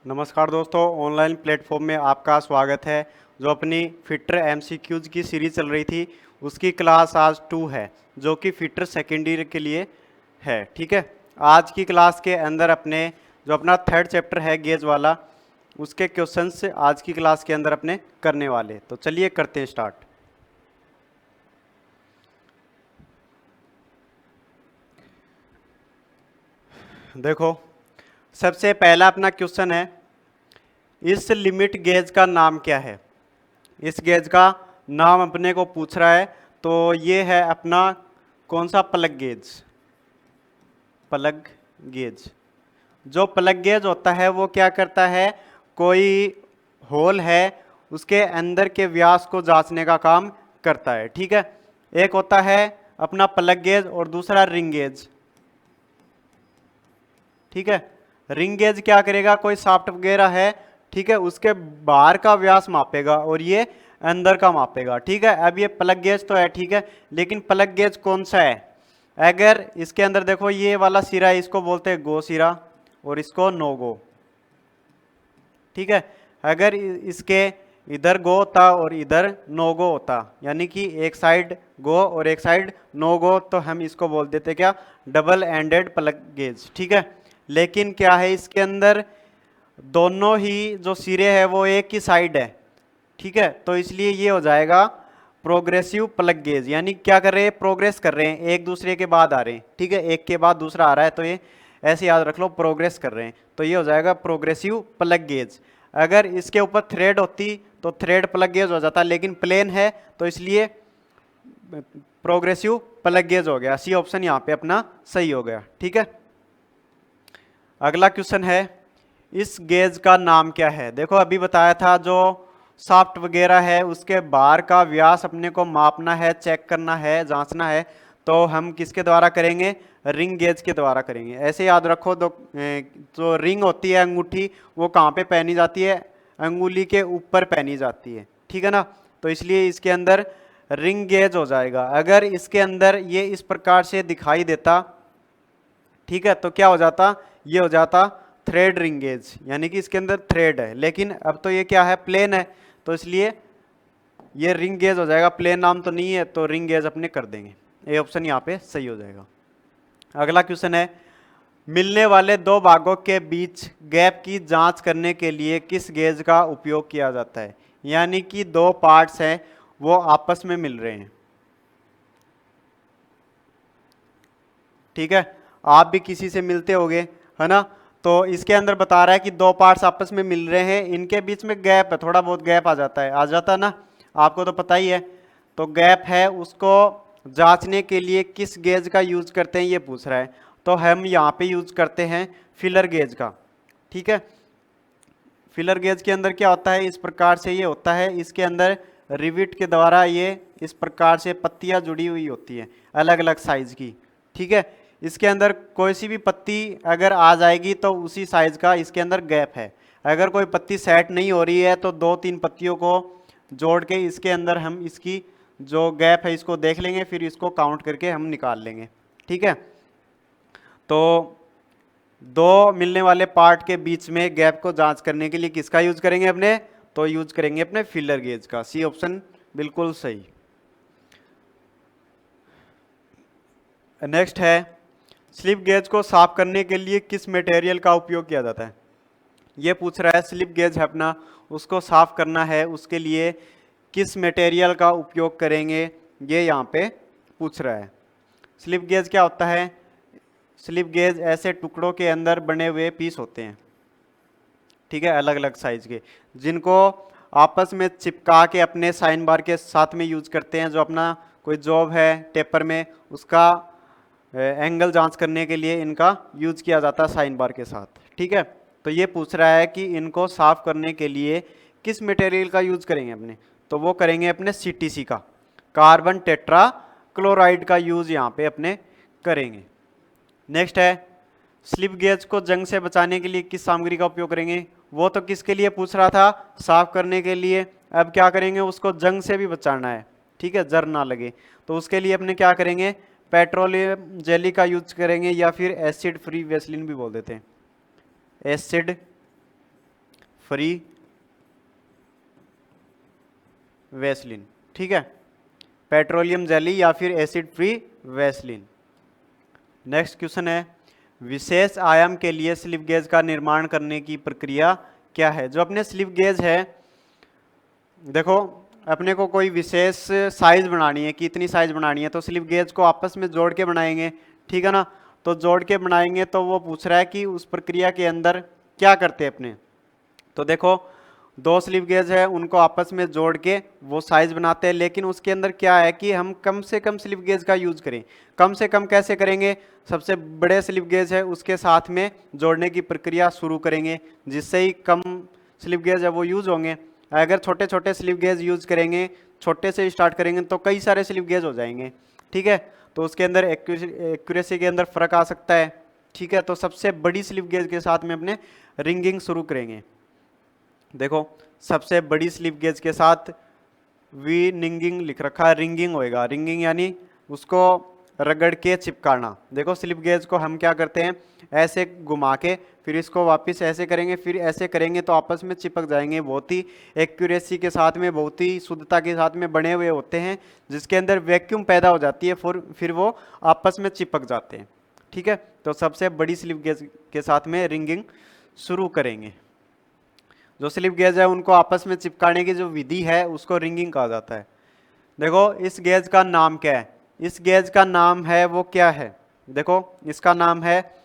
नमस्कार दोस्तों, online platform में आपका स्वागत है। जो अपनी फिटर एमसीक्यूज की सीरीज चल रही थी उसकी क्लास आज 2 है, जो कि फिटर सेकेंड ईयर के लिए है। ठीक है, आज की क्लास के अंदर अपने जो अपना थर्ड चैप्टर है गेज वाला, उसके क्वेश्चंस आज की क्लास के अंदर अपने करने वाले। तो चलिए करते हैं स्टार्ट। देखो, सबसे पहला अपना क्वेश्चन है, इस लिमिट गेज का नाम क्या है। इस गेज का नाम अपने को पूछ रहा है। तो ये है अपना कौन सा, प्लग गेज। प्लग गेज, जो प्लग गेज होता है वो क्या करता है, कोई होल है उसके अंदर के व्यास को जांचने का काम करता है। ठीक है, एक होता है अपना प्लग गेज और दूसरा रिंग गेज। ठीक है, रिंग गेज क्या करेगा, कोई शाफ्ट वगैरह है, ठीक है, उसके बाहर का व्यास मापेगा और ये अंदर का मापेगा। ठीक है, अब ये प्लग गेज तो है, ठीक है, लेकिन प्लग गेज कौन सा है। अगर इसके अंदर देखो ये वाला सिरा है, इसको बोलते हैं गो सिरा और इसको नो गो। ठीक है, अगर इसके इधर गो होता और इधर नो गो होता, यानी कि एक साइड गो और एक साइड नो गो, तो हम इसको बोल देते क्या, डबल एंडेड प्लग गेज। ठीक है, लेकिन क्या है इसके अंदर दोनों ही जो सिरे हैं वो एक ही साइड है। ठीक है, तो इसलिए ये हो जाएगा प्रोग्रेसिव प्लग गेज, यानी क्या कर रहे हैं, प्रोग्रेस कर रहे हैं, एक दूसरे के बाद आ रहे हैं। ठीक है, एक के बाद दूसरा आ रहा है, तो ये ऐसे याद रख लो, प्रोग्रेस कर रहे हैं, तो ये हो जाएगा प्रोग्रेसिव प्लग गेज। अगर इसके ऊपर थ्रेड होती तो थ्रेड प्लग गेज हो जाता, लेकिन प्लेन है तो इसलिए प्रोग्रेसिव प्लग गेज हो गया। सी ऑप्शन यहाँ पे अपना सही हो गया। ठीक है, अगला क्वेश्चन है, इस गेज का नाम क्या है। देखो अभी बताया था जो शाफ्ट वगैरह है उसके बाहर का व्यास अपने को मापना है, चेक करना है, जांचना है, तो हम किसके द्वारा करेंगे, रिंग गेज के द्वारा करेंगे। ऐसे याद रखो, जो रिंग होती है अंगूठी, वो कहाँ पे पहनी जाती है, अंगुली के ऊपर पहनी जाती है। ठीक है ना, तो इसलिए इसके अंदर रिंग गेज हो जाएगा। अगर इसके अंदर ये इस प्रकार से दिखाई देता, ठीक है, तो क्या हो जाता, ये हो जाता थ्रेड रिंग गेज, यानी कि इसके अंदर थ्रेड है, लेकिन अब तो ये क्या है, प्लेन है, तो इसलिए ये रिंग गेज हो जाएगा। प्लेन नाम तो नहीं है, तो रिंग गेज अपने कर देंगे। ए ऑप्शन यहाँ पे सही हो जाएगा। अगला क्वेश्चन है, मिलने वाले दो भागों के बीच गैप की जांच करने के लिए किस गेज का उपयोग किया जाता है। यानी कि दो पार्ट्स हैं वो आपस में मिल रहे हैं। ठीक है, आप भी किसी से मिलते होगे, है ना, तो इसके अंदर बता रहा है कि दो पार्ट्स आपस में मिल रहे हैं, इनके बीच में गैप है, थोड़ा बहुत गैप आ जाता है, आ जाता है ना, आपको तो पता ही है। तो गैप है, उसको जांचने के लिए किस गेज का यूज करते हैं ये पूछ रहा है। तो हम यहाँ पे यूज करते हैं फिलर गेज का। ठीक है, फिलर गेज के अंदर क्या होता है, इस प्रकार से ये होता है, इसके अंदर रिविट के द्वारा ये इस प्रकार से पत्तियां जुड़ी हुई होती है अलग अलग साइज की। ठीक है, इसके अंदर कोई सी भी पत्ती अगर आ जाएगी तो उसी साइज का इसके अंदर गैप है। अगर कोई पत्ती सेट नहीं हो रही है तो दो तीन पत्तियों को जोड़ के इसके अंदर हम इसकी जो गैप है इसको देख लेंगे, फिर इसको काउंट करके हम निकाल लेंगे। ठीक है, तो दो मिलने वाले पार्ट के बीच में गैप को जांच करने के लिए किसका यूज करेंगे अपने, तो यूज करेंगे अपने फिलर गेज का। सी ऑप्शन बिल्कुल सही। नेक्स्ट है, स्लिप गेज को साफ करने के लिए किस मटेरियल का उपयोग किया जाता है। ये पूछ रहा है, स्लिप गेज है अपना, उसको साफ करना है, उसके लिए किस मटेरियल का उपयोग करेंगे, ये यहाँ पे पूछ रहा है। स्लिप गेज क्या होता है, स्लिप गेज ऐसे टुकड़ों के अंदर बने हुए पीस होते हैं, ठीक है, अलग अलग साइज के, जिनको आपस में चिपका के अपने साइन बार के साथ में यूज करते हैं। जो अपना कोई जॉब है टेपर में, उसका एंगल जांच करने के लिए इनका यूज किया जाता है साइन बार के साथ। ठीक है, तो ये पूछ रहा है कि इनको साफ करने के लिए किस मटेरियल का यूज करेंगे अपने, तो वो करेंगे अपने सीटीसी का, कार्बन टेट्रा क्लोराइड का यूज यहाँ पे अपने करेंगे। नेक्स्ट है, स्लिप गेज को जंग से बचाने के लिए किस सामग्री का उपयोग करेंगे। वो तो किसके लिए पूछ रहा था, साफ करने के लिए। अब क्या करेंगे, उसको जंग से भी बचाना है, ठीक है, जर ना लगे, तो उसके लिए अपने क्या करेंगे, पेट्रोलियम जेली का यूज करेंगे, या फिर एसिड फ्री वेसलिन भी बोल देते हैं, एसिड फ्री वैसलीन, ठीक है, पेट्रोलियम जेली या फिर acid free Vaseline. Next question है, विशेष आयाम के लिए स्लिप गेज का निर्माण करने की प्रक्रिया क्या है? जो अपने स्लिप गेज है, देखो अपने को कोई विशेष साइज बनानी है, कितनी साइज बनानी है, तो स्लिप गेज को आपस में जोड़ के बनाएंगे, ठीक है ना। तो जोड़ के बनाएंगे, तो वो पूछ रहा है कि उस प्रक्रिया के अंदर क्या करते हैं अपने। तो देखो दो स्लिप गेज है, उनको आपस में जोड़ के वो साइज बनाते हैं, लेकिन उसके अंदर क्या है कि हम कम से कम स्लिप गेज का यूज करें। कम से कम कैसे करेंगे? सबसे बड़े स्लिप गेज है उसके साथ में जोड़ने की प्रक्रिया शुरू करेंगे, जिससे ही कम स्लिप गेज है वो यूज होंगे। अगर छोटे छोटे स्लिप गेज यूज करेंगे, छोटे से स्टार्ट करेंगे, तो कई सारे स्लिप गेज हो जाएंगे, ठीक है। तो उसके अंदर एक्यूरेसी के अंदर फर्क आ सकता है, ठीक है। तो सबसे बड़ी स्लिप गेज के साथ में अपने रिंगिंग शुरू करेंगे। देखो सबसे बड़ी स्लिप गेज के साथ वी निंगिंग लिख रखा है, रिंगिंग होएगा। रिंगिंग यानी उसको रगड़ के चिपकाना। देखो स्लिप गेज को हम क्या करते हैं, ऐसे घुमा के फिर इसको वापस ऐसे करेंगे, फिर ऐसे करेंगे, तो आपस में चिपक जाएंगे। बहुत ही एक्यूरेसी के साथ में, बहुत ही शुद्धता के साथ में बने हुए होते हैं, जिसके अंदर वैक्यूम पैदा हो जाती है, फिर वो आपस में चिपक जाते हैं, ठीक है। तो सबसे बड़ी स्लिप गेज के साथ में रिंगिंग शुरू करेंगे। जो स्लिप गेज है उनको आपस में चिपकाने की जो विधि है उसको रिंगिंग कहा जाता है। देखो इस गेज का नाम क्या है? इस गेज का नाम है वो क्या है? देखो इसका नाम है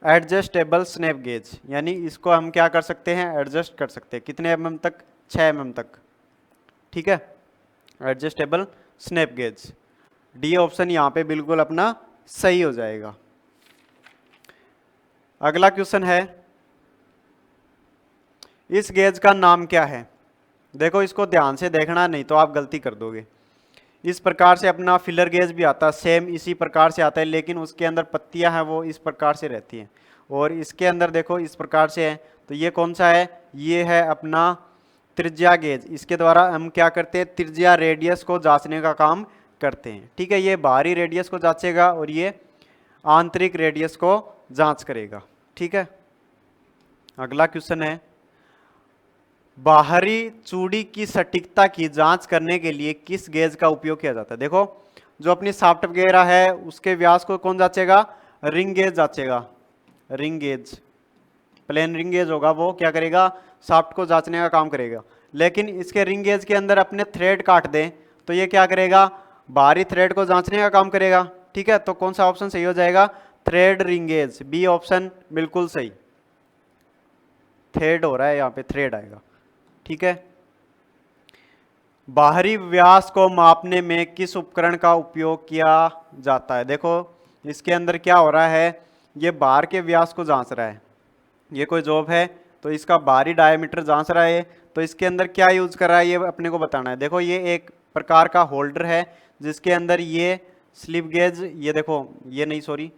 एडजस्टेबल स्नैप गेज, यानी इसको हम क्या कर सकते हैं, एडजस्ट कर सकते हैं। कितने mm तक? 6 mm तक, ठीक है, adjustable snap gauge. D option यहाँ पे बिल्कुल अपना सही हो जाएगा। अगला क्वेश्चन है, इस गेज का नाम क्या है? देखो इसको ध्यान से देखना, नहीं तो आप गलती कर दोगे। इस प्रकार से अपना फिलर गेज भी आता है, सेम इसी प्रकार से आता है, लेकिन उसके अंदर पत्तियां हैं वो इस प्रकार से रहती हैं, और इसके अंदर देखो इस प्रकार से है। तो ये कौन सा है? ये है अपना त्रिज्या गेज। इसके द्वारा हम क्या करते हैं, त्रिज्या रेडियस को जांचने का काम करते हैं, ठीक है। ये बाहरी रेडियस को जांचेगा और ये आंतरिक रेडियस को जांच करेगा, ठीक है। अगला क्वेश्चन है, बाहरी चूड़ी की सटीकता की जांच करने के लिए किस गेज का उपयोग किया जाता है? देखो जो अपनी शाफ्ट वगैरह है उसके व्यास को कौन जांचेगा? रिंग गेज जांचेगा। Ring gauge, plain ring gauge होगा, वो क्या करेगा, शाफ्ट को जांचने का काम करेगा। लेकिन इसके रिंग गेज के अंदर अपने थ्रेड काट दें तो ये क्या करेगा, बाहरी थ्रेड को जांचने का काम करेगा, ठीक है। तो कौन सा ऑप्शन सही हो जाएगा? Thread ring gauge, B option बिल्कुल सही। थ्रेड हो रहा है यहाँ पे, थ्रेड आएगा, ठीक है। बाहरी व्यास को मापने में किस उपकरण का उपयोग किया जाता है? देखो इसके अंदर क्या हो रहा है, ये बाहर के व्यास को जांच रहा है। ये कोई जॉब है तो इसका बाहरी डायमीटर जांच रहा है, तो इसके अंदर क्या यूज कर रहा है ये अपने को बताना है। देखो ये एक प्रकार का होल्डर है जिसके अंदर ये स्लिप गेज, ये देखो ये नहीं सॉरी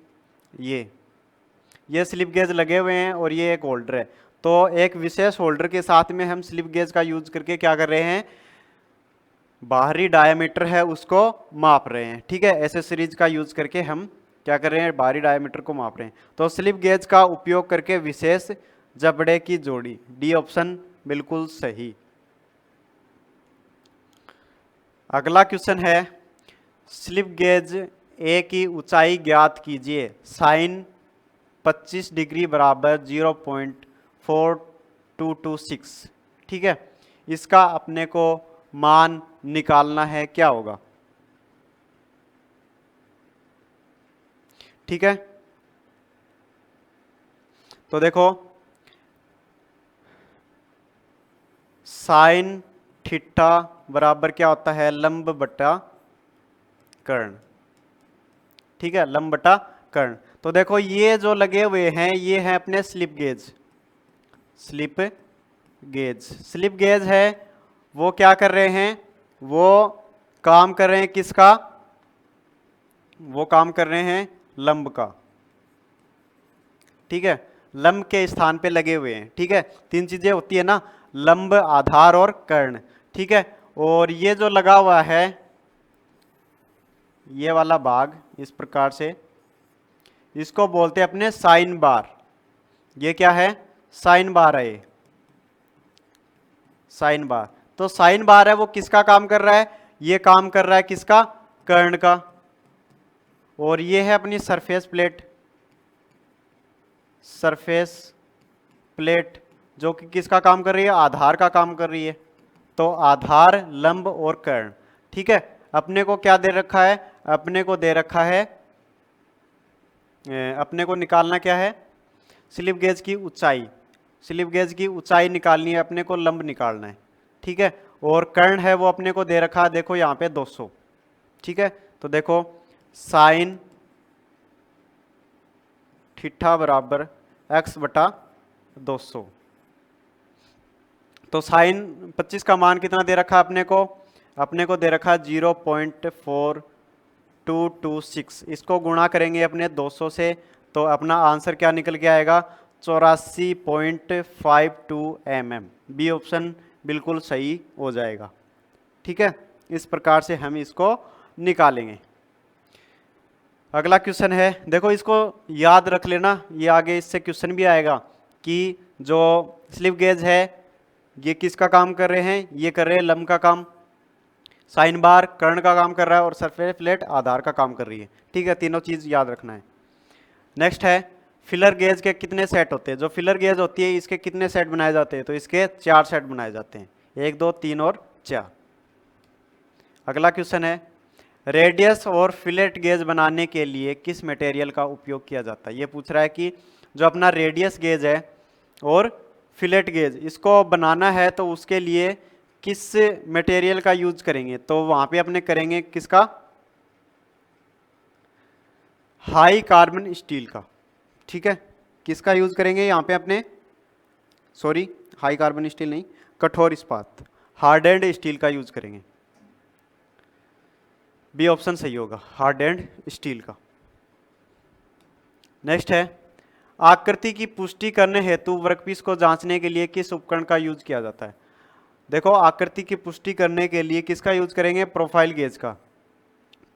ये स्लिप गेज लगे हुए हैं और ये एक होल्डर है। तो एक विशेष होल्डर के साथ में हम स्लिप गेज का यूज करके क्या कर रहे हैं, बाहरी डायमीटर है उसको माप रहे हैं, ठीक है। एसेसरीज का यूज करके हम क्या कर रहे हैं, बाहरी डायमीटर को माप रहे हैं। तो स्लिप गेज का उपयोग करके विशेष जबड़े की जोड़ी, डी ऑप्शन बिल्कुल सही। अगला क्वेश्चन है, स्लिप गेज ए की ऊंचाई ज्ञात कीजिए। साइन 25 डिग्री बराबर 0.4226, ठीक है। इसका अपने को मान निकालना है, क्या होगा? ठीक है, तो देखो साइन थीटा बराबर क्या होता है, लंब बटा कर्ण, ठीक है, लंब बटा कर्ण। तो देखो ये जो लगे हुए हैं ये हैं अपने slip gauge. Slip gauge, slip gauge है वो क्या कर रहे हैं, वो काम कर रहे हैं किसका, वो काम कर रहे हैं लंब का, ठीक है। लंब के स्थान पे लगे हुए हैं, ठीक है। तीन चीजें होती है ना, लंब, आधार और कर्ण, ठीक है। और ये जो लगा हुआ है ये वाला भाग इस प्रकार से, इसको बोलते हैं अपने साइन बार। ये क्या है, साइन बार है ये, साइन बार। तो साइन बार है वो किसका काम कर रहा है, ये काम कर रहा है किसका, कर्ण का। और ये है अपनी सरफेस प्लेट, सरफेस प्लेट जो कि किसका काम कर रही है, आधार का काम कर रही है। तो आधार, लंब और कर्ण। ठीक है, अपने को क्या दे रखा है, अपने को दे रखा है, अपने को निकालना क्या है, स्लिप गेज की ऊंचाई। स्लिप गेज की ऊंचाई निकालनी है अपने को, लंब निकालना है। ठीक है, और कर्ण है वो अपने को दे रखा है, देखो यहाँ पे 200। ठीक है, तो देखो साइन थीटा बराबर x बटा 200। तो साइन 25 का मान कितना दे रखा है अपने को, अपने को दे रखा है 0.4226। इसको गुणा करेंगे अपने 200 से, तो अपना आंसर क्या निकल के आएगा, 84.52 mm। बी ऑप्शन बिल्कुल सही हो जाएगा। ठीक है, इस प्रकार से हम इसको निकालेंगे। अगला क्वेश्चन है, देखो इसको याद रख लेना, ये आगे इससे क्वेश्चन भी आएगा कि जो स्लिप गेज है ये किसका काम कर रहे हैं, ये कर रहे हैं लंब का काम, साइन बार कर्ण का काम कर रहा है और सरफेस प्लेट आधार का काम कर रही है। ठीक है, तीनों चीज याद रखना है। नेक्स्ट है, फिलर गेज के कितने सेट होते हैं। जो फिलर गेज होती है इसके कितने सेट बनाए जाते हैं, तो इसके 4 सेट बनाए जाते हैं, 1 2 3 और 4। अगला क्वेश्चन है, रेडियस और फिलेट गेज बनाने के लिए किस मटेरियल का उपयोग किया जाता है। ये पूछ रहा है कि जो अपना रेडियस गेज है और फिलेट गेज इसको बनाना है तो उसके लिए किस मटेरियल का यूज करेंगे। तो वहां पे अपने करेंगे किसका, हाई कार्बन स्टील का। ठीक है, किसका यूज करेंगे यहाँ पे अपने, सॉरी हाई कार्बन स्टील नहीं, कठोर इस्पात, हार्डेंड स्टील का यूज करेंगे। बी ऑप्शन सही होगा, हार्डेंड स्टील का। नेक्स्ट है, आकृति की पुष्टि करने हेतु वर्कपीस को जांचने के लिए किस उपकरण का यूज किया जाता है। देखो आकृति की पुष्टि करने के लिए किसका यूज करेंगे, प्रोफाइल गेज का।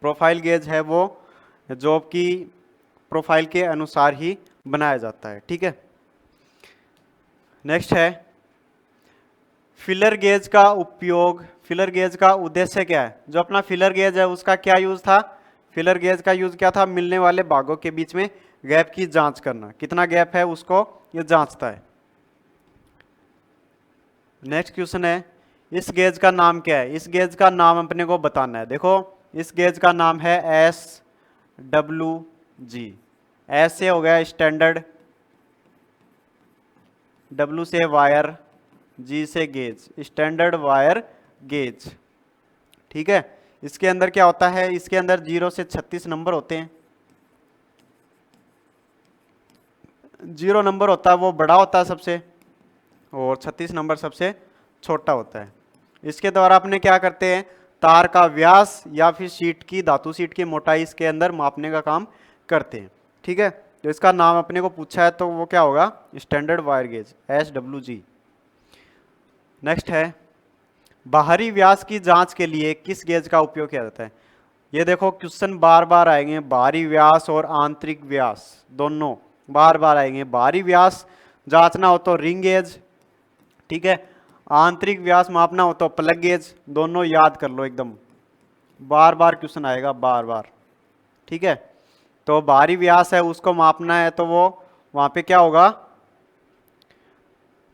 प्रोफाइल गेज है वो जॉब की प्रोफाइल के अनुसार ही बनाया जाता है। ठीक है, नेक्स्ट है, फिलर गेज का उपयोग, फिलर गेज का उद्देश्य क्या है। जो अपना फिलर गेज है उसका क्या यूज था, फिलर गेज का यूज क्या था, मिलने वाले भागों के बीच में गैप की जांच करना, कितना गैप है उसको ये जांचता है। नेक्स्ट क्वेश्चन है, इस गेज का नाम क्या है। इस गेज का नाम अपने को बताना है। देखो इस गेज का नाम है SWG। एस से हो गया स्टैंडर्ड, W से वायर, G से गेज, स्टैंडर्ड वायर गेज। ठीक है, इसके अंदर क्या होता है, इसके अंदर 0 से 36 नंबर होते हैं। 0 नंबर होता है वो बड़ा होता है सबसे, और 36 नंबर सबसे छोटा होता है। इसके द्वारा अपने क्या करते हैं, तार का व्यास या फिर शीट की, धातु शीट की मोटाई इसके अंदर मापने का काम करते हैं। ठीक है, तो इसका नाम अपने को पूछा है तो वो क्या होगा, standard wire gauge, SWG। Next है, बाहरी व्यास की जांच के लिए किस गेज का उपयोग किया जाता है। ये देखो क्वेश्चन बार बार आएंगे, बाहरी व्यास और आंतरिक व्यास दोनों बार बार आएंगे। बाहरी व्यास जांचना हो तो रिंग गेज, ठीक है, आंतरिक व्यास मापना हो तो प्लग गेज। दोनों याद कर लो एकदम, बार बार क्वेश्चन आएगा बार बार। ठीक है, तो बाहरी व्यास है उसको मापना है तो वो वहां पे क्या होगा,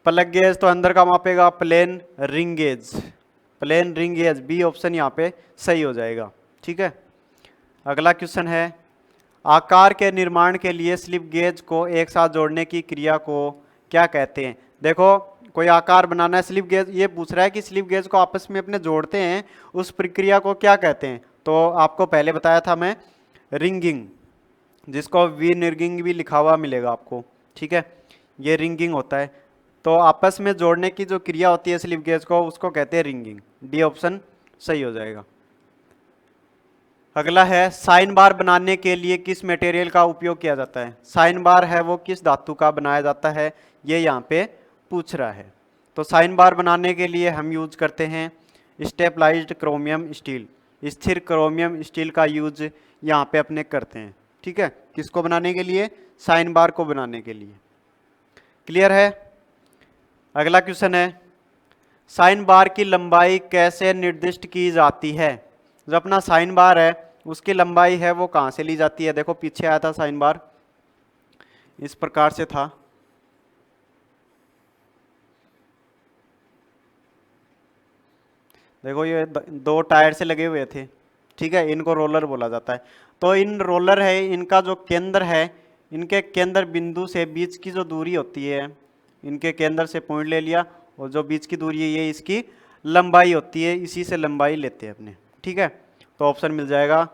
प्लग गेज। तो अंदर का मापेगा plain ring gauge, plain ring gauge. B option यहाँ पे सही हो जाएगा। ठीक है, अगला क्वेश्चन है, आकार के निर्माण के लिए स्लिप गेज को एक साथ जोड़ने की क्रिया को क्या कहते हैं। देखो कोई आकार बनाना है, स्लिप गेज ये पूछ रहा है कि स्लिप गेज को आपस में अपने जोड़ते हैं, उस प्रक्रिया को क्या कहते हैं। तो आपको पहले बताया था मैं, रिंगिंग, जिसको विनिर्गिंग भी लिखा हुआ मिलेगा आपको। ठीक है, ये रिंगिंग होता है। तो आपस में जोड़ने की जो क्रिया होती है स्लिप गेज को, उसको कहते हैं रिंगिंग। डी ऑप्शन सही हो जाएगा। अगला है, साइन बार बनाने के लिए किस मटेरियल का उपयोग किया जाता है। साइन बार है वो किस धातु का बनाया जाता है, ये यहाँ पे पूछ रहा है। तो साइन बार बनाने के लिए हम यूज करते हैं स्टेपलाइज्ड क्रोमियम स्टील, स्थिर क्रोमियम स्टील का यूज यहाँ पे अपने करते हैं। ठीक है, किसको बनाने के लिए, साइन बार को बनाने के लिए। क्लियर है। अगला क्वेश्चन है, साइन बार की लंबाई कैसे निर्दिष्ट की जाती है? जो अपना साइन बार है उसकी लंबाई है वो कहाँ से ली जाती है? देखो पीछे आया था साइन बार, इस प्रकार से था। देखो ये दो टायर से लगे हुए थे, ठीक है, इनको रोलर बोला जाता है। तो इन रोलर है, इनका जो केंद्र है, इनके केंद्र बिंदु से बीच की जो दूरी होती है, इनके केंद्र से पॉइंट ले लिया, और जो बीच की दूरी है ये इसकी लंबाई होती है, इसी से लंबाई लेते हैं अपने, ठीक है। तो ऑप्शन मिल जाएगा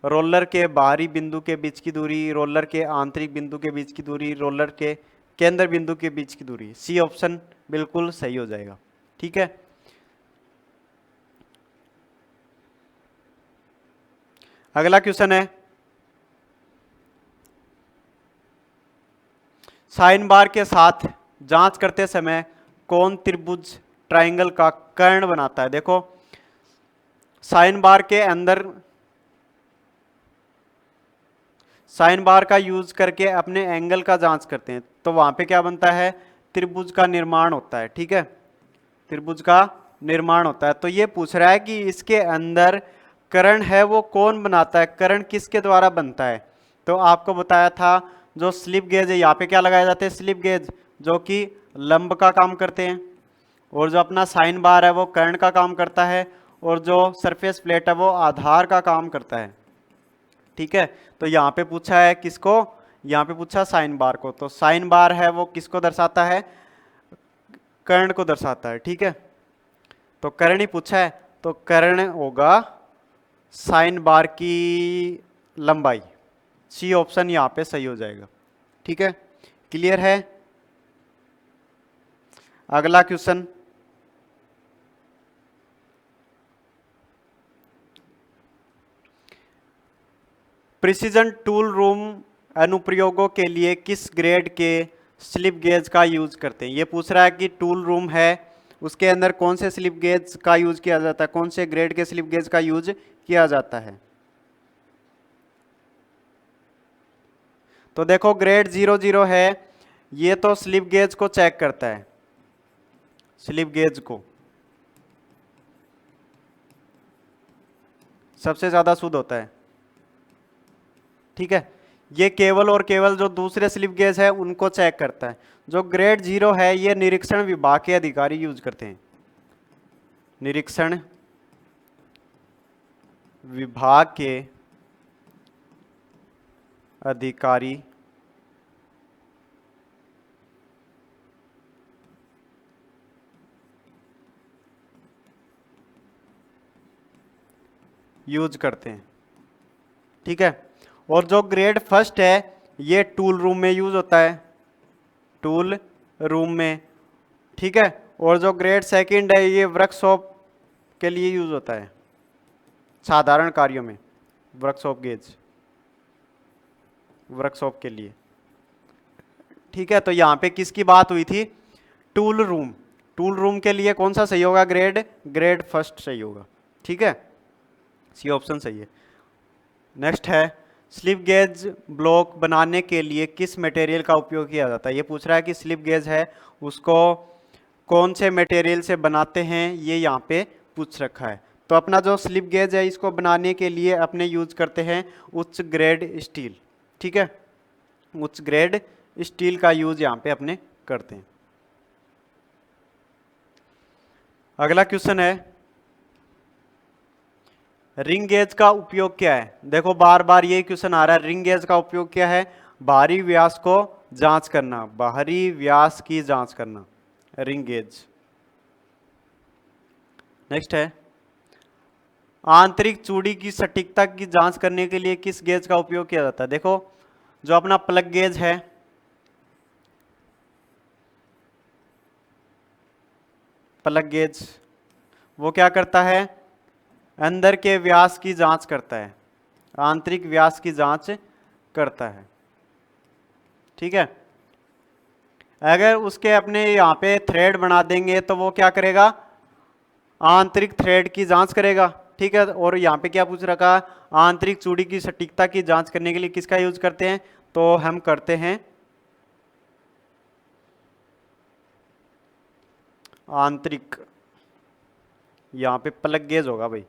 रोलर के बाहरी बिंदु के बीच की दूरी, रोलर के आंतरिक बिंदु के बीच की दूरी, रोलर के केंद्र बिंदु के बीच की दूरी। सी ऑप्शन बिल्कुल सही हो जाएगा, ठीक है। अगला क्वेश्चन है, साइन बार के साथ जांच करते समय कौन त्रिभुज ट्रायंगल का कर्ण बनाता है? देखो साइन बार के अंदर साइन बार का यूज करके अपने एंगल का जांच करते हैं, तो वहां पे क्या बनता है? त्रिभुज का निर्माण होता है, ठीक है, त्रिभुज का निर्माण होता है। तो ये पूछ रहा है कि इसके अंदर कर्ण है वो कौन बनाता है, कर्ण किसके द्वारा बनता है? तो आपको बताया था जो स्लिप गेज है, यहाँ पे क्या लगाए जाते हैं? स्लिप गेज, जो कि लंब का काम करते हैं, और जो अपना साइन बार है वो कर्ण का काम करता है, और जो सरफेस प्लेट है वो आधार का काम करता है, ठीक है। तो यहाँ पे पूछा है किसको? यहाँ पे पूछा साइन बार को, तो साइन बार है वो किसको दर्शाता है? कर्ण को दर्शाता है, ठीक है। तो कर्ण ही पूछा है, तो कर्ण होगा साइन बार की लंबाई। सी ऑप्शन यहाँ पे सही हो जाएगा, ठीक है। क्लियर है? अगला क्वेश्चन, प्रिसीजन टूल रूम अनुप्रयोगों के लिए किस ग्रेड के स्लिप गेज का यूज करते हैं? ये पूछ रहा है कि टूल रूम है उसके अंदर कौन से स्लिप गेज का यूज किया जाता है, कौन से ग्रेड के स्लिप गेज का यूज किया जाता है। तो देखो ग्रेड 00 है, ये तो स्लिप गेज को चेक करता है, स्लिप गेज को सबसे ज्यादा शुद्ध होता है, ठीक है। ये केवल और केवल जो दूसरे स्लिप गेज है उनको चेक करता है। जो ग्रेड 0 है ये निरीक्षण विभाग के अधिकारी यूज करते हैं, निरीक्षण विभाग के अधिकारी यूज करते हैं, ठीक है। और जो ग्रेड फर्स्ट है ये टूल रूम में यूज होता है, टूल रूम में, ठीक है। और जो ग्रेड सेकंड है ये वर्कशॉप के लिए यूज होता है, साधारण कार्यों में, वर्कशॉप गेज वर्कशॉप के लिए, ठीक है। तो यहाँ पे किसकी बात हुई थी? टूल रूम, टूल रूम के लिए कौन सा सही होगा? ग्रेड ग्रेड फर्स्ट सही होगा, ठीक है, सी ऑप्शन सही है। नेक्स्ट है, स्लिप गेज ब्लॉक बनाने के लिए किस मटेरियल का उपयोग किया जाता है? ये पूछ रहा है कि स्लिप गेज है उसको कौन से मटेरियल से बनाते हैं, ये यहाँ पे पूछ रखा है। तो अपना जो स्लिप गेज है इसको बनाने के लिए अपने यूज करते हैं उच्च ग्रेड स्टील, ठीक है, उच्च ग्रेड स्टील का यूज यहाँ पे अपने करते हैं। अगला क्वेश्चन है, रिंग गेज का उपयोग क्या है? देखो बार बार यही क्वेश्चन आ रहा है, रिंग गेज का उपयोग क्या है? बाहरी व्यास को जांच करना, बाहरी व्यास की जांच करना, रिंग गेज। नेक्स्ट है, आंतरिक चूड़ी की सटीकता की जांच करने के लिए किस गेज का उपयोग किया जाता है? देखो जो अपना प्लग गेज है, प्लग गेज वो क्या करता है? अंदर के व्यास की जांच करता है, आंतरिक व्यास की जांच करता है, ठीक है। अगर उसके अपने यहाँ पे थ्रेड बना देंगे तो वो क्या करेगा? आंतरिक थ्रेड की जांच करेगा, ठीक है। और यहाँ पे क्या पूछ रखा? आंतरिक चूड़ी की सटीकता की जांच करने के लिए किसका यूज करते हैं? तो हम करते हैं आंतरिक यहाँ पे प्लग गेज होगा भाई,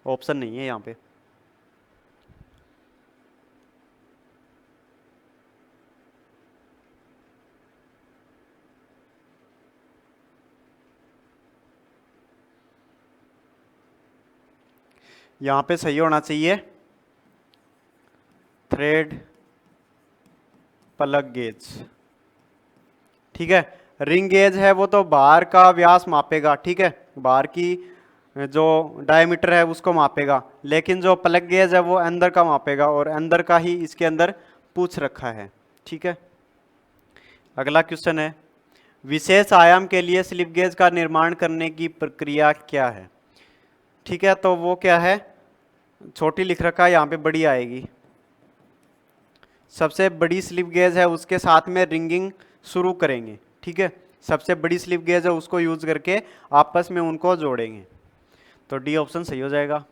ऑप्शन नहीं है यहाँ पे। यहाँ पे सही होना चाहिए थ्रेड प्लग गेज। ठीक है, रिंग गेज है वो तो बाहर का व्यास मापेगा, ठीक है, बाहर की जो डायमीटर है उसको मापेगा, लेकिन जो प्लग गेज है वो अंदर का मापेगा और अंदर का ही इसके अंदर पूछ रखा है। ठीक है, अगला क्वेश्चन है, विशेष आयाम के लिए स्लिप गेज का निर्माण करने की प्रक्रिया क्या है। ठीक है, तो वो क्या है, छोटी लिख रखा है, यहाँ पे बड़ी आएगी। सबसे बड़ी स्लिप गेज है उसके साथ में रिंगिंग शुरू करेंगे। ठीक है, सबसे बड़ी स्लिप गेज है उसको यूज करके आपस में उनको जोड़ेंगे, तो डी ऑप्शन सही हो जाएगा।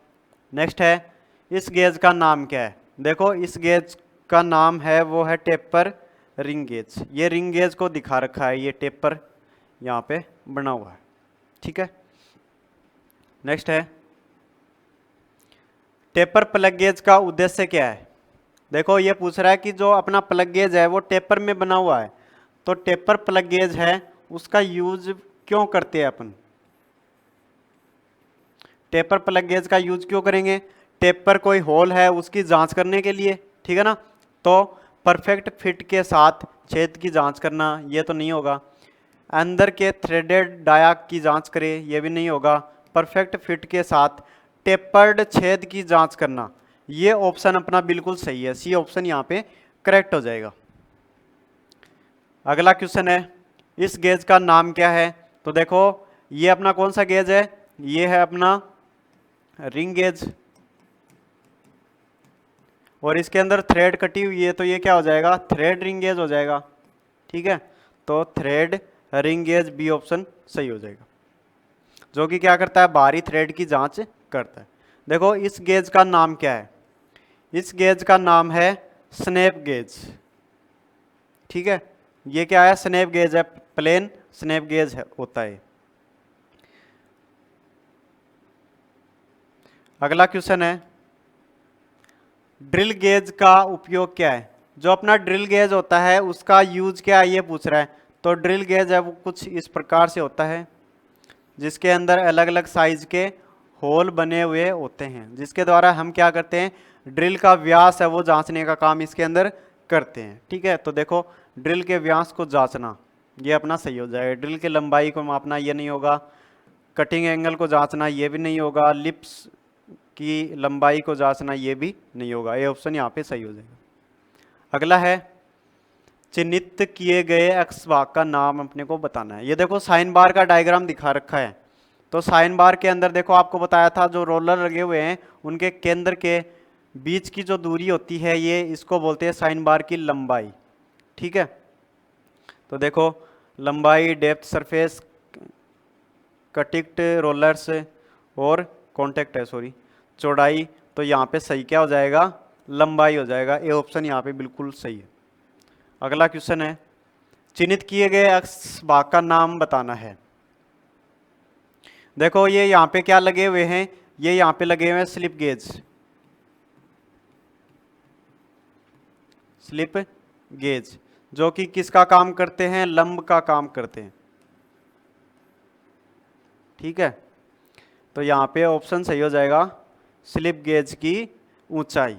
नेक्स्ट है, इस गेज का नाम क्या है। देखो इस गेज का नाम है वो है टेपर रिंग गेज। ये रिंग गेज को दिखा रखा है, ये टेपर यहाँ पे बना हुआ है। ठीक है, नेक्स्ट है, टेपर प्लग गेज का उद्देश्य क्या है। देखो ये पूछ रहा है कि जो अपना प्लग गेज है वो टेपर में बना हुआ है, तो टेपर प्लग गेज है उसका यूज क्यों करते हैं अपन। टेपर प्लग गेज का यूज क्यों करेंगे, टेपर कोई होल है उसकी जांच करने के लिए, ठीक है ना, तो परफेक्ट फिट के साथ छेद की जांच करना ये तो नहीं होगा, अंदर के थ्रेडेड डाया की जांच करे ये भी नहीं होगा, परफेक्ट फिट के साथ टेपर्ड छेद की जांच करना, ये ऑप्शन अपना बिल्कुल सही है, सी ऑप्शन यहाँ पे करेक्ट हो जाएगा। अगला क्वेश्चन है, इस गेज का नाम क्या है। तो देखो ये अपना कौन सा गेज है, ये है अपना रिंग गेज, और इसके अंदर थ्रेड कटी हुई है तो ये क्या हो जाएगा, थ्रेड रिंग गेज हो जाएगा। ठीक है, तो thread ring gauge B option सही हो जाएगा, जो कि क्या करता है, बाहरी थ्रेड की जांच करता है। देखो इस गेज का नाम क्या है, इस गेज का नाम है स्नैप गेज। ठीक है, ये क्या है, स्नैप गेज है, प्लेन स्नैप गेज है होता है। अगला क्वेश्चन है, ड्रिल गेज का उपयोग क्या है। जो अपना ड्रिल गेज होता है उसका यूज क्या है ये पूछ रहा है। तो ड्रिल गेज है वो कुछ इस प्रकार से होता है, जिसके अंदर अलग अलग साइज के होल बने हुए होते हैं, जिसके द्वारा हम क्या करते हैं, ड्रिल का व्यास है वो जांचने का काम इसके अंदर करते हैं। ठीक है, तो देखो ड्रिल के व्यास को जांचना ये अपना सही हो जाएगा, ड्रिल की लंबाई को मापना ये नहीं होगा, कटिंग एंगल को जांचना ये भी नहीं होगा, लिप्स की लंबाई को जांचना ये भी नहीं होगा, ये ऑप्शन यहाँ पे सही हो जाएगा। अगला है, चिन्हित किए गए एक्स भाग का नाम अपने को बताना है। ये देखो साइन बार का डायग्राम दिखा रखा है, तो साइन बार के अंदर देखो आपको बताया था जो रोलर लगे हुए हैं उनके केंद्र के बीच की जो दूरी होती है ये इसको बोलते हैं साइन बार की लंबाई। ठीक है, तो देखो लंबाई, डेप्थ सरफेस, कटिंग रोलर्स और कॉन्टेक्ट है सॉरी चौड़ाई, तो यहाँ पे सही क्या हो जाएगा, लंबाई हो जाएगा, ए ऑप्शन यहाँ पे बिल्कुल सही है। अगला क्वेश्चन है, चिन्हित किए गए एक्स भाग का नाम बताना है। देखो ये यहाँ पे क्या लगे हुए हैं, ये यहाँ पे लगे हुए हैं स्लिप गेज, स्लिप गेज जो कि किसका काम करते हैं, लंब का काम करते हैं। ठीक है, तो यहाँ पे ऑप्शन सही हो जाएगा स्लिप गेज की ऊंचाई,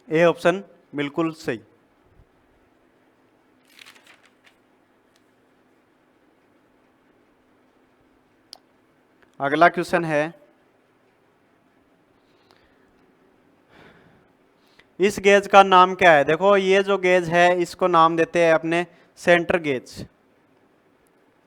ए ऑप्शन बिल्कुल सही। अगला क्वेश्चन है, इस गेज का नाम क्या है। देखो ये जो गेज है इसको नाम देते हैं अपने सेंटर गेज।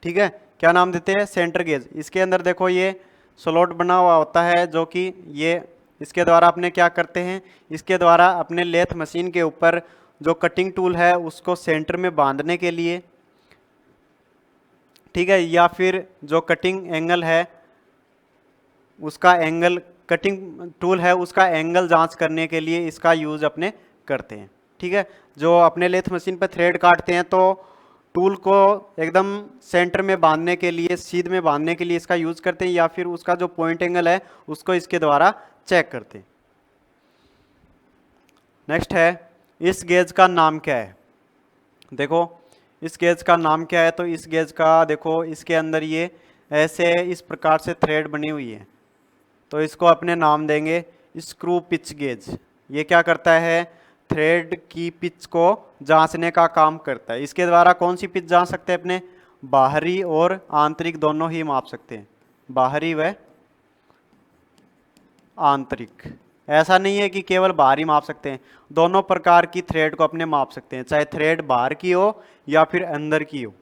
ठीक है, क्या नाम देते हैं, सेंटर गेज। इसके अंदर देखो ये स्लॉट बना हुआ होता है जो कि ये इसके द्वारा अपने क्या करते हैं, इसके द्वारा अपने लेथ मशीन के ऊपर जो कटिंग टूल है उसको सेंटर में बांधने के लिए, ठीक है, या फिर जो कटिंग एंगल है उसका एंगल, कटिंग टूल है उसका एंगल जांच करने के लिए इसका यूज अपने करते हैं। ठीक है, जो अपने लेथ मशीन पर थ्रेड काटते हैं तो टूल को एकदम सेंटर में बांधने के लिए, सीध में बांधने के लिए इसका यूज करते हैं, या फिर उसका जो पॉइंट एंगल है उसको इसके द्वारा चेक करते हैं। नेक्स्ट है, इस गेज का नाम क्या है। देखो इस गेज का नाम क्या है, तो इस गेज का देखो इसके अंदर ये ऐसे इस प्रकार से थ्रेड बनी हुई है, तो इसको अपने नाम देंगे स्क्रू पिच गेज। ये क्या करता है, थ्रेड की पिच को जांचने का काम करता है। इसके द्वारा कौन सी पिच जांच सकते हैं, अपने बाहरी और आंतरिक दोनों ही माप सकते हैं, बाहरी व आंतरिक। ऐसा नहीं है कि केवल बाहरी माप सकते हैं, दोनों प्रकार की थ्रेड को अपने माप सकते हैं, चाहे थ्रेड बाहर की हो या फिर अंदर की हो।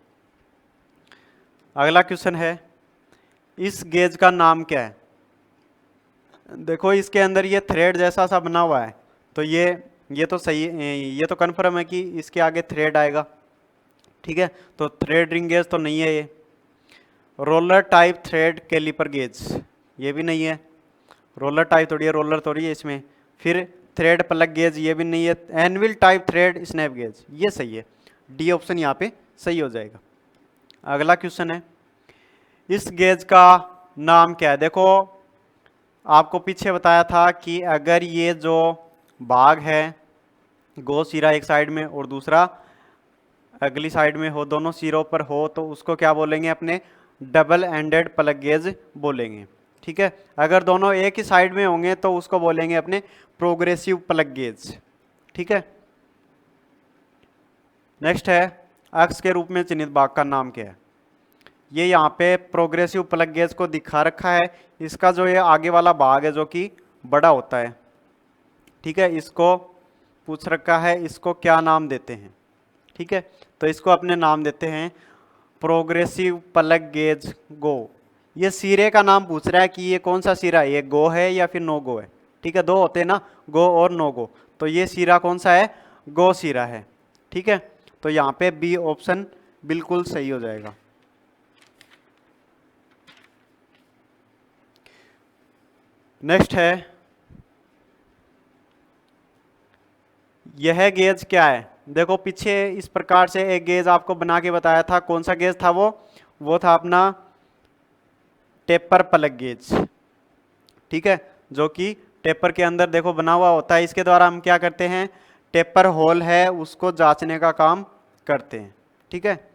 अगला क्वेश्चन है, इस गेज का नाम क्या है। देखो इसके अंदर ये थ्रेड जैसा सा बना हुआ है, तो ये तो सही, ये तो कन्फर्म है कि इसके आगे थ्रेड आएगा, ठीक है, तो थ्रेड रिंग गेज तो नहीं है ये। Roller type thread caliper gauge, ये भी नहीं है, रोलर टाइप थोड़ी है, रोलर थोड़ी है इसमें। फिर थ्रेड प्लग गेज, ये भी नहीं है। Anvil type thread snap gauge, ये सही है, डी ऑप्शन यहाँ पे सही हो जाएगा। अगला क्वेश्चन है, इस गेज का नाम क्या है। देखो आपको पीछे बताया था कि अगर ये जो भाग है गो सिरा एक साइड में और दूसरा अगली साइड में हो, दोनों सिरों पर हो, तो उसको क्या बोलेंगे, अपने डबल एंडेड प्लग गेज बोलेंगे, ठीक है। अगर दोनों एक ही साइड में होंगे तो उसको बोलेंगे अपने प्रोग्रेसिव प्लग गेज, ठीक है। नेक्स्ट है, अक्ष के रूप में चिन्हित भाग का नाम क्या है। ये यहाँ पे प्रोग्रेसिव प्लग गेज को दिखा रखा है, इसका जो ये आगे वाला भाग है जो कि बड़ा होता है, ठीक है, इसको पूछ रखा है, इसको क्या नाम देते हैं, ठीक है, तो इसको अपने नाम देते हैं प्रोग्रेसिव प्लग गेज गो। ये सिरे का नाम पूछ रहा है कि ये कौन सा सिरा है, ये गो है या फिर नो गो है, ठीक है, दो होते हैं ना, गो और नो गो, तो ये सिरा कौन सा है, गो सिरा है, ठीक है, तो यहाँ पे बी ऑप्शन बिल्कुल सही हो जाएगा। नेक्स्ट है, यह गेज क्या है। देखो पीछे इस प्रकार से एक गेज आपको बना के बताया था, कौन सा गेज था वो था अपना टेपर प्लग गेज, ठीक है, जो कि टेपर के अंदर देखो बना हुआ होता है। इसके द्वारा हम क्या करते हैं, टेपर होल है उसको जांचने का काम करते हैं, ठीक है।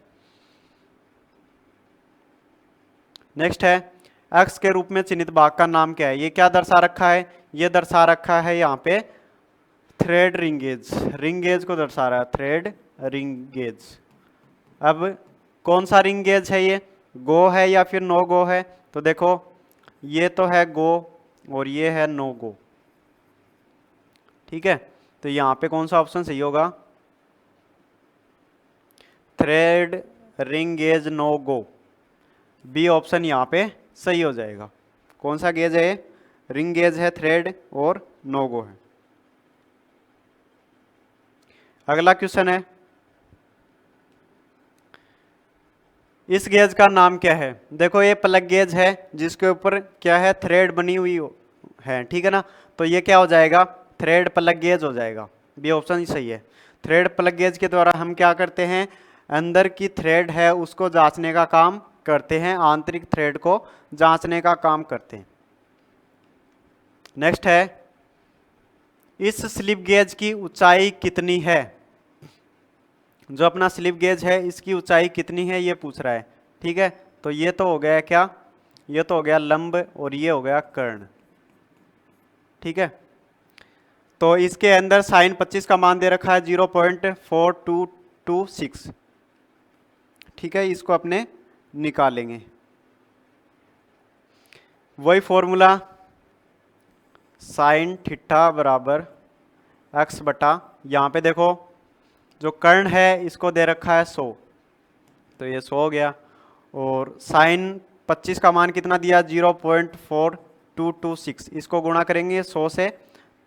नेक्स्ट है, अक्ष के रूप में चिन्हित भाग का नाम क्या है। ये क्या दर्शा रखा है, ये दर्शा रखा है यहाँ पे thread ring gauge, ring gauge को दर्शा रहा है, थ्रेड रिंग गेज। अब कौन सा रिंग गेज है, ये गो है या फिर नो गो है, तो देखो ये तो है गो और ये है नो गो, ठीक है, तो यहाँ पे कौन सा ऑप्शन सही होगा, थ्रेड रिंग गेज नो गो, बी ऑप्शन यहाँ पे सही हो जाएगा। कौन सा गेज है, रिंग गेज है, थ्रेड और नो गो है। अगला क्वेश्चन है, इस गेज का नाम क्या है। देखो ये प्लग गेज है जिसके ऊपर क्या है, थ्रेड बनी हुई है, ठीक है ना, तो ये क्या हो जाएगा, थ्रेड प्लग गेज हो जाएगा, बी ऑप्शन ही सही है। थ्रेड प्लग गेज के द्वारा हम क्या करते हैं, अंदर की थ्रेड है उसको जांचने का काम करते हैं, आंतरिक थ्रेड को जांचने का काम करते हैं। नेक्स्ट है, इस स्लिप गेज की ऊंचाई कितनी है। जो अपना स्लिप गेज है इसकी ऊंचाई कितनी है ये पूछ रहा है, ठीक है, तो ये तो हो गया क्या, ये तो हो गया लंब और ये हो गया कर्ण, ठीक है। तो इसके अंदर साइन 25 का मान दे रखा है 0.4226, ठीक है, इसको अपने निकालेंगे। वही फॉर्मूला, साइन थीटा बराबर एक्स बटा, यहाँ पे देखो जो कर्ण है इसको दे रखा है 100, तो ये 100 हो गया, और साइन 25 का मान कितना दिया 0.4226, इसको गुणा करेंगे 100 से,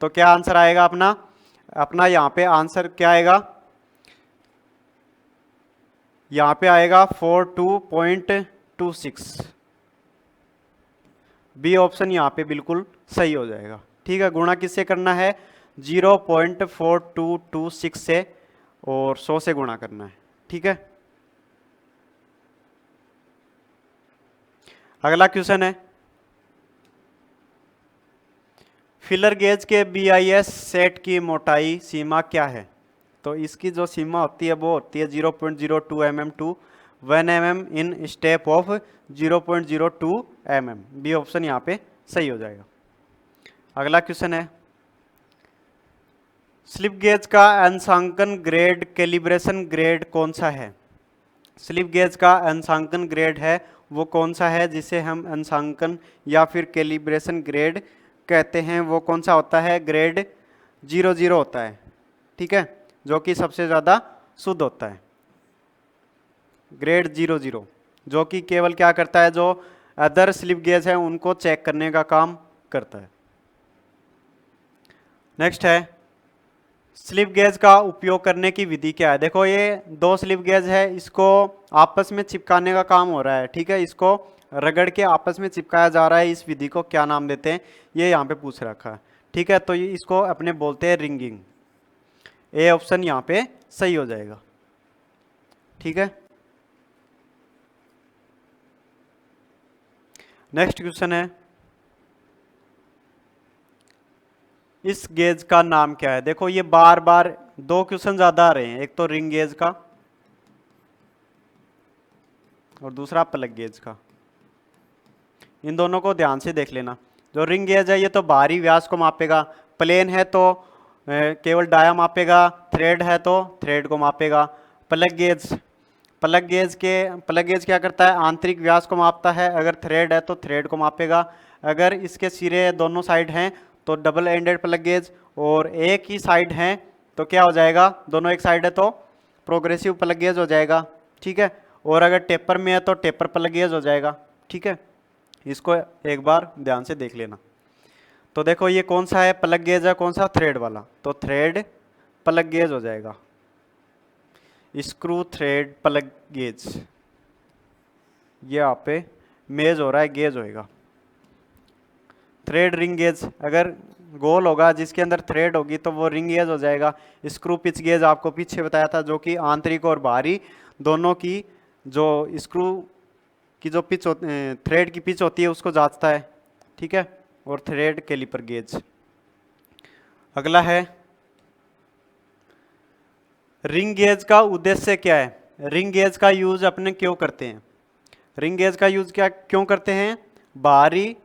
तो क्या आंसर आएगा अपना यहाँ पे आंसर क्या आएगा, यहाँ पे आएगा 42.26, बी ऑप्शन यहाँ पे बिल्कुल सही हो जाएगा, ठीक है। गुणा किससे करना है, 0.4226 से और 100 से गुणा करना है, ठीक है। अगला क्वेश्चन है, फिलर गेज के BIS सेट की मोटाई सीमा क्या है? तो इसकी जो सीमा होती है वो होती है 0.02 mm to 1 mm in step of 0.02 mm। B option यहाँ पे सही हो जाएगा। अगला क्वेश्चन है, स्लिप गेज का अंशांकन ग्रेड कैलिब्रेशन ग्रेड कौन सा है? स्लिप गेज का अंशांकन ग्रेड है वो कौन सा है जिसे हम अंशांकन या फिर कैलिब्रेशन ग्रेड कहते हैं? वो कौन सा होता है? ग्रेड 00 होता है, ठीक है, जो कि सबसे ज़्यादा शुद्ध होता है। ग्रेड 00 जो कि केवल क्या करता है, जो अदर स्लिप गेज है उनको चेक करने का काम करता है। नेक्स्ट है, स्लिप गेज का उपयोग करने की विधि क्या है? देखो ये दो स्लिप गेज है, इसको आपस में चिपकाने का काम हो रहा है, ठीक है, इसको रगड़ के आपस में चिपकाया जा रहा है। इस विधि को क्या नाम देते हैं, ये यहाँ पे पूछ रखा है, ठीक है। तो ये इसको अपने बोलते हैं रिंगिंग। ए ऑप्शन यहाँ पे सही हो जाएगा, ठीक है। नेक्स्ट क्वेश्चन है, इस गेज का नाम क्या है? देखो ये बार बार दो क्वेश्चन ज्यादा आ रहे हैं, एक तो रिंग गेज का और दूसरा प्लग गेज का। इन दोनों को ध्यान से देख लेना। जो रिंग गेज है ये तो बाहरी व्यास को मापेगा, प्लेन है तो केवल डाया मापेगा, थ्रेड है तो थ्रेड को मापेगा। प्लग गेज क्या करता है, आंतरिक व्यास को मापता है। अगर थ्रेड है तो थ्रेड को मापेगा। अगर इसके सिरे दोनों साइड हैं तो डबल एंडेड प्लग गेज, और एक ही साइड है तो क्या हो जाएगा, दोनों एक साइड है तो प्रोग्रेसिव प्लग गेज हो जाएगा, ठीक है। और अगर टेपर में है तो टेपर प्लग गेज हो जाएगा, ठीक है। इसको एक बार ध्यान से देख लेना। तो देखो ये कौन सा है, प्लग गेज है, कौन सा, थ्रेड वाला, तो थ्रेड प्लग गेज हो जाएगा। स्क्रू थ्रेड प्लग गेज, ये यहाँ पे मेज हो रहा है, गेज होएगा। थ्रेड रिंग गेज अगर गोल होगा जिसके अंदर थ्रेड होगी तो वो रिंग गेज हो जाएगा। स्क्रू पिच गेज आपको पीछे बताया था, जो कि आंतरिक और बाहरी दोनों की जो स्क्रू की जो पिच थ्रेड की पिच होती है उसको जांचता है, ठीक है। और थ्रेड कैलिपर गेज। अगला है, रिंग गेज का उद्देश्य क्या है? रिंग गेज का यूज अपने क्यों करते हैं? रिंग गेज का यूज क्या क्यों करते हैं? बाहरी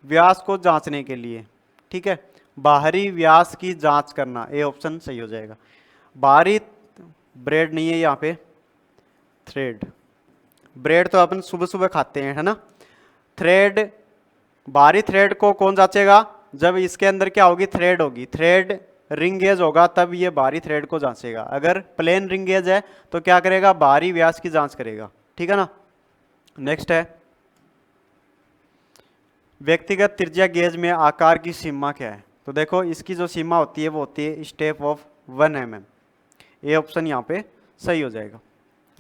व्यास को जांचने के लिए, ठीक है, बाहरी व्यास की जांच करना। ए ऑप्शन सही हो जाएगा। बाहरी ब्रेड नहीं है यहाँ पे, थ्रेड। ब्रेड तो अपन सुबह सुबह खाते हैं, है ना। थ्रेड, बाहरी थ्रेड को कौन जांचेगा? जब इसके अंदर क्या होगी, थ्रेड होगी, थ्रेड रिंग गेज होगा तब ये बाहरी थ्रेड को जांचेगा। अगर प्लेन रिंग गेज है तो क्या करेगा, बाहरी व्यास की जांच करेगा, ठीक है ना। नेक्स्ट है, व्यक्तिगत त्रिज्या गेज में आकार की सीमा क्या है? तो देखो इसकी जो सीमा होती है वो होती है स्टेप ऑफ 1 mm। ये ऑप्शन यहाँ पे सही हो जाएगा।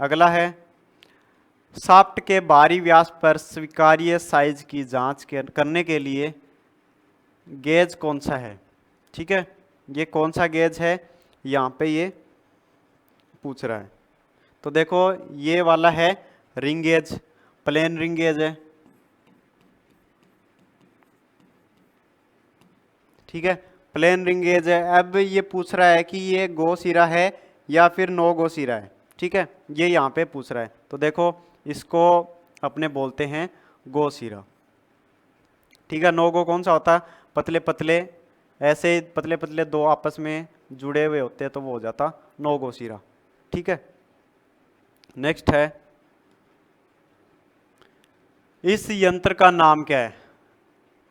अगला है, शाफ्ट के बाहरी व्यास पर स्वीकार्य साइज की जांच करने के लिए गेज कौन सा है? ठीक है, ये कौन सा गेज है यहाँ पे ये पूछ रहा है। तो देखो ये वाला है ring gauge, plain ring gauge है, ठीक है, प्लेन रिंग गेज है। अब ये पूछ रहा है कि ये गो सिरा है या फिर नो गो सिरा है, ठीक है, ये यहाँ पे पूछ रहा है। तो देखो इसको अपने बोलते हैं गो सिरा, ठीक है। नो गो कौन सा होता है, पतले पतले, ऐसे पतले पतले दो आपस में जुड़े हुए होते हैं तो वो हो जाता नो गो सिरा, ठीक है। नेक्स्ट है, इस यंत्र का नाम क्या है?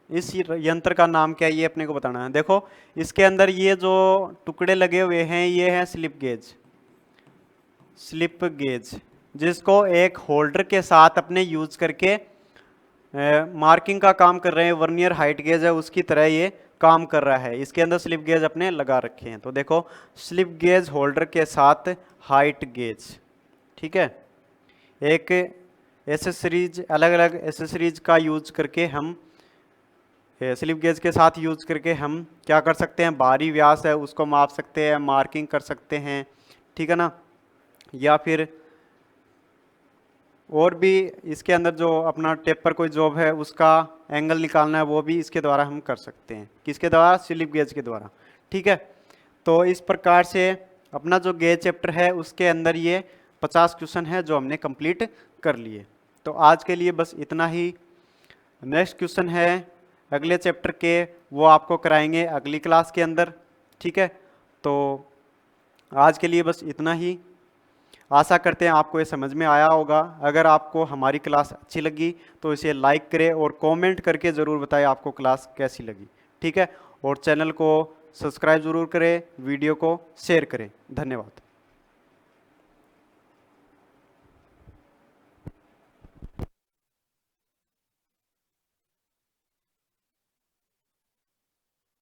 इस यंत्र का नाम क्या है ये अपने को बताना है। देखो इसके अंदर ये जो टुकड़े लगे हुए हैं ये हैं स्लिप गेज, स्लिप गेज, जिसको एक होल्डर के साथ अपने यूज करके मार्किंग का काम कर रहे हैं। वर्नियर हाइट गेज है उसकी तरह ये काम कर रहा है। इसके अंदर स्लिप गेज अपने लगा रखे हैं। तो देखो स्लिप गेज होल्डर के साथ हाइट गेज, ठीक है। एक एसेसरीज, अलग अलग एसेसरीज का यूज करके हम स्लिप गेज के साथ यूज करके हम क्या कर सकते हैं, बाहरी व्यास है उसको माप सकते हैं, मार्किंग कर सकते हैं, ठीक है ना। या फिर और भी इसके अंदर जो अपना टेपर कोई जॉब है उसका एंगल निकालना है वो भी इसके द्वारा हम कर सकते हैं। किसके द्वारा? स्लिप गेज के द्वारा। ठीक है, तो इस प्रकार से अपना जो गेज चैप्टर है उसके अंदर ये 50 क्वेश्चन है जो हमने कंप्लीट कर लिए। तो आज के लिए बस इतना ही। नेक्स्ट क्वेश्चन है अगले चैप्टर के, वो आपको कराएंगे अगली क्लास के अंदर। ठीक है, तो आज के लिए बस इतना ही। आशा करते हैं आपको ये समझ में आया होगा। अगर आपको हमारी क्लास अच्छी लगी तो इसे लाइक करें और कमेंट करके ज़रूर बताएं आपको क्लास कैसी लगी। ठीक है, और चैनल को सब्सक्राइब ज़रूर करें, वीडियो को शेयर करें। धन्यवाद।